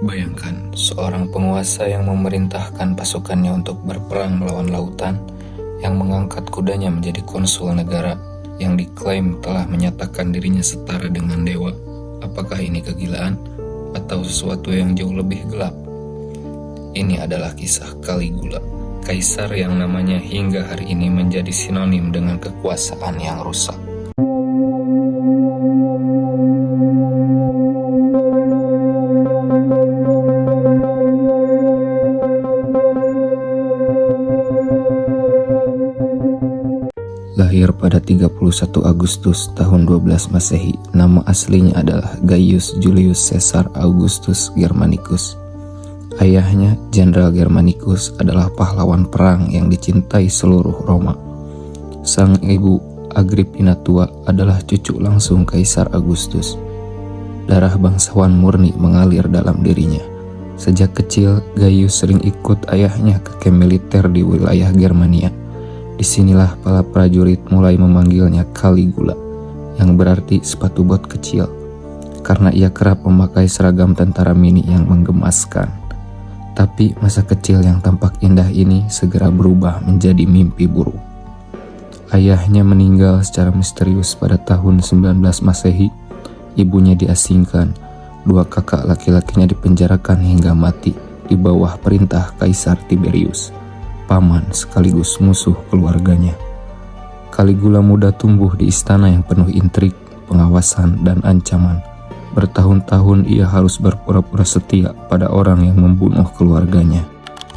Bayangkan seorang penguasa yang memerintahkan pasukannya untuk berperang melawan lautan, yang mengangkat kudanya menjadi konsul negara, yang diklaim telah menyatakan dirinya setara dengan dewa. Apakah ini kegilaan atau sesuatu yang jauh lebih gelap? Ini adalah kisah Caligula, kaisar yang namanya hingga hari ini menjadi sinonim dengan kekuasaan yang rusak. Lahir pada 31 Agustus tahun 12 Masehi, nama aslinya adalah Gaius Julius Caesar Augustus Germanicus. Ayahnya, Jenderal Germanicus, adalah pahlawan perang yang dicintai seluruh Roma. Sang ibu, Agrippina tua, adalah cucu langsung Kaisar Augustus. Darah bangsawan murni mengalir dalam dirinya. Sejak kecil, Gaius sering ikut ayahnya ke kamp militer di wilayah Germania. Disinilah para prajurit mulai memanggilnya Caligula, yang berarti sepatu bot kecil, karena ia kerap memakai seragam tentara mini yang menggemaskan. Tapi masa kecil yang tampak indah ini segera berubah menjadi mimpi buruk. Ayahnya meninggal secara misterius pada tahun 19 Masehi, ibunya diasingkan, dua kakak laki-lakinya dipenjarakan hingga mati di bawah perintah Kaisar Tiberius, paman sekaligus musuh keluarganya. Caligula muda tumbuh di istana yang penuh intrik, pengawasan, dan ancaman. Bertahun-tahun ia harus berpura-pura setia pada orang yang membunuh keluarganya.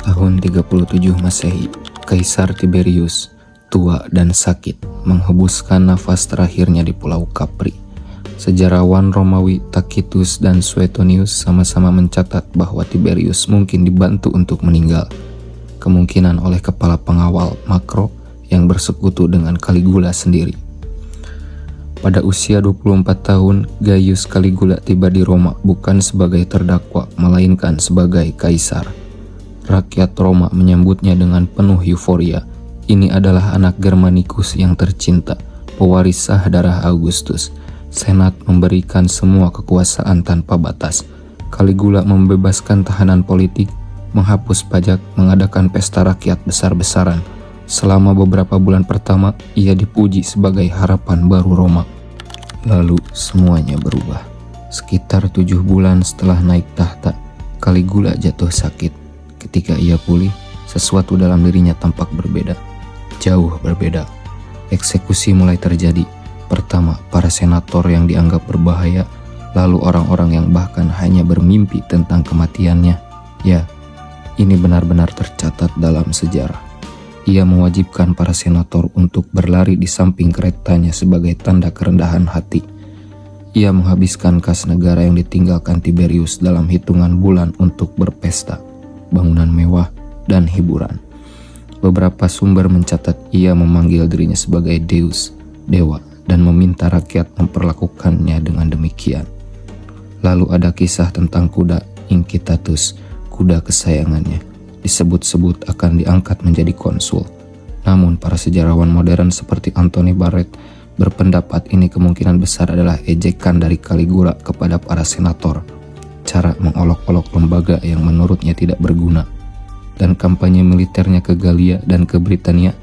Tahun 37 Masehi, Kaisar Tiberius, tua dan sakit, menghembuskan nafas terakhirnya di Pulau Capri. Sejarawan Romawi Tacitus dan Suetonius sama-sama mencatat bahwa Tiberius mungkin dibantu untuk meninggal, kemungkinan oleh kepala pengawal Makro yang bersekutu dengan Caligula sendiri. Pada usia 24 tahun, Gaius Caligula tiba di Roma bukan sebagai terdakwa, melainkan sebagai kaisar. Rakyat Roma menyambutnya dengan penuh euforia. Ini adalah anak Germanicus yang tercinta, pewaris sah darah Augustus. Senat memberikan semua kekuasaan tanpa batas. Caligula membebaskan tahanan politik, menghapus pajak, mengadakan pesta rakyat besar-besaran. Selama beberapa bulan pertama, ia dipuji sebagai harapan baru Roma. Lalu semuanya berubah. Sekitar 7 bulan setelah naik tahta, Caligula jatuh sakit. Ketika ia pulih, sesuatu dalam dirinya tampak berbeda. Jauh berbeda. Eksekusi mulai terjadi. Pertama, para senator yang dianggap berbahaya, lalu orang-orang yang bahkan hanya bermimpi tentang kematiannya. Ya, ini benar-benar tercatat dalam sejarah. Ia mewajibkan para senator untuk berlari di samping keretanya sebagai tanda kerendahan hati. Ia menghabiskan kas negara yang ditinggalkan Tiberius dalam hitungan bulan untuk berpesta, bangunan mewah, dan hiburan. Beberapa sumber mencatat ia memanggil dirinya sebagai Deus, dewa, dan meminta rakyat memperlakukannya dengan demikian. Lalu ada kisah tentang kuda Incitatus, kuda kesayangannya. Disebut-sebut akan diangkat menjadi konsul. Namun para sejarawan modern seperti Anthony Barrett berpendapat ini kemungkinan besar adalah ejekan dari Caligula kepada para senator, cara mengolok-olok lembaga yang menurutnya tidak berguna. Dan kampanye militernya ke Galia dan ke Britania,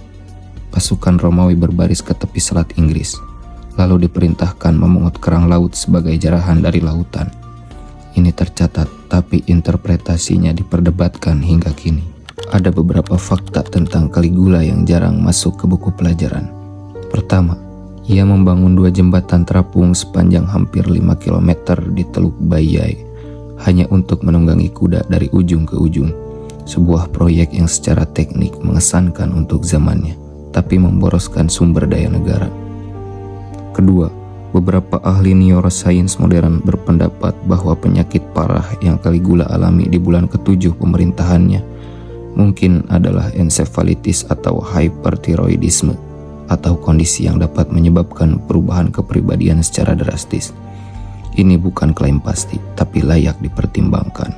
pasukan Romawi berbaris ke tepi selat Inggris, lalu diperintahkan memungut kerang laut sebagai jarahan dari lautan. Ini tercatat, tapi interpretasinya diperdebatkan hingga kini. Ada beberapa fakta tentang Caligula yang jarang masuk ke buku pelajaran. Pertama, ia membangun 2 jembatan terapung sepanjang hampir 5 km di Teluk Baiae, hanya untuk menunggangi kuda dari ujung ke ujung. Sebuah proyek yang secara teknik mengesankan untuk zamannya, tapi memboroskan sumber daya negara. Kedua, beberapa ahli neuroscience modern berpendapat bahwa penyakit parah yang Caligula alami di bulan ke-7 pemerintahannya mungkin adalah encephalitis atau hyperthyroidisme, atau kondisi yang dapat menyebabkan perubahan kepribadian secara drastis. Ini bukan klaim pasti, tapi layak dipertimbangkan.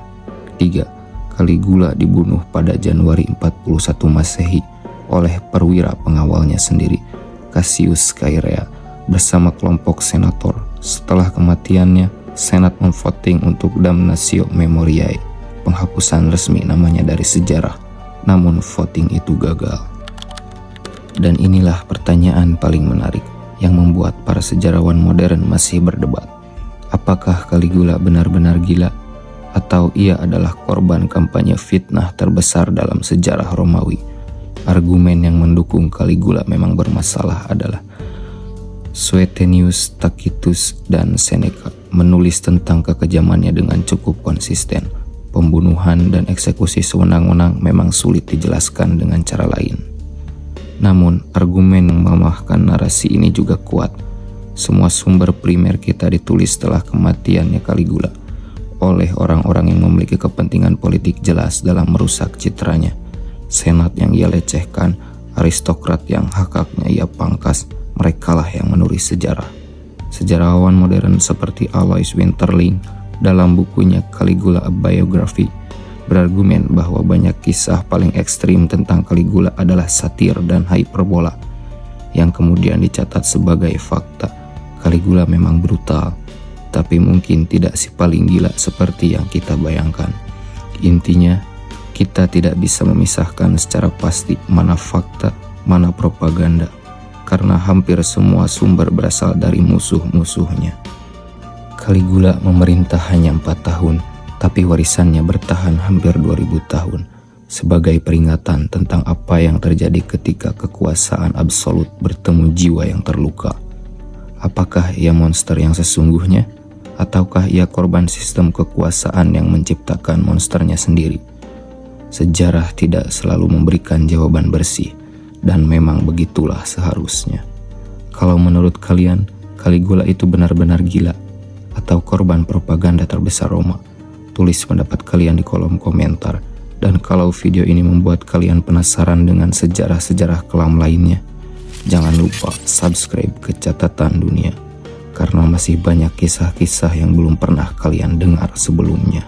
3. Caligula dibunuh pada Januari 41 Masehi oleh perwira pengawalnya sendiri, Cassius Schairea, bersama kelompok senator. Setelah kematiannya, Senat memvoting untuk damnatio memoriae, penghapusan resmi namanya dari sejarah, namun voting itu gagal. Dan inilah pertanyaan paling menarik yang membuat para sejarawan modern masih berdebat. Apakah Caligula benar-benar gila? Atau ia adalah korban kampanye fitnah terbesar dalam sejarah Romawi? Argumen yang mendukung Caligula memang bermasalah adalah Suetonius, Tacitus, dan Seneca menulis tentang kekejamannya dengan cukup konsisten. Pembunuhan dan eksekusi sewenang-wenang memang sulit dijelaskan dengan cara lain. Namun, argumen yang melemahkan narasi ini juga kuat. Semua sumber primer kita ditulis setelah kematiannya Caligula oleh orang-orang yang memiliki kepentingan politik jelas dalam merusak citranya. Senat yang ia lecehkan, aristokrat yang hak-haknya ia pangkas, merekalah yang menulis sejarah. Sejarawan modern seperti Alois Winterling dalam bukunya Caligula A Biography berargumen bahwa banyak kisah paling ekstrim tentang Caligula adalah satir dan hyperbola yang kemudian dicatat sebagai fakta. Caligula memang brutal, tapi mungkin tidak si paling gila seperti yang kita bayangkan. Intinya, kita tidak bisa memisahkan secara pasti mana fakta, mana propaganda, karena hampir semua sumber berasal dari musuh-musuhnya. Caligula memerintah hanya 4 tahun, tapi warisannya bertahan hampir 2000 tahun, sebagai peringatan tentang apa yang terjadi ketika kekuasaan absolut bertemu jiwa yang terluka. Apakah ia monster yang sesungguhnya? Ataukah ia korban sistem kekuasaan yang menciptakan monsternya sendiri? Sejarah tidak selalu memberikan jawaban bersih, dan memang begitulah seharusnya. Kalau menurut kalian, Caligula itu benar-benar gila atau korban propaganda terbesar Roma? Tulis pendapat kalian di kolom komentar. Dan kalau video ini membuat kalian penasaran dengan sejarah-sejarah kelam lainnya, jangan lupa subscribe ke Catatan Dunia, karena masih banyak kisah-kisah yang belum pernah kalian dengar sebelumnya.